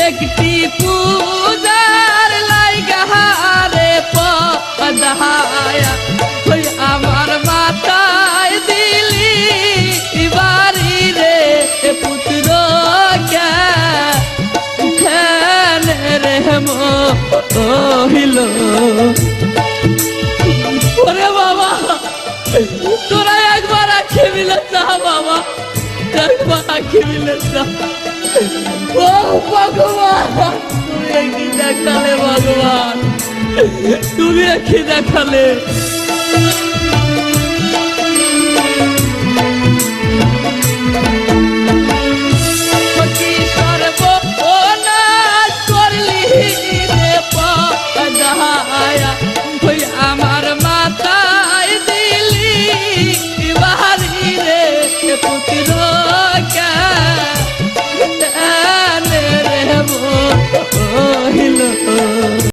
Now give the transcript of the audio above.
একটি পূজার লাইগারে পদায়া ওই আমার মাথায় দিলি বাড়ি রে পুত্র কেন রে মহিল ওরে বাবা তোরা একবার আঁখি মিলে যা বাবা একবার আঁখি মিলে যা ও ভগবান তুমি একদিন দেখালে ভগবান তুমি একদিন দেখালে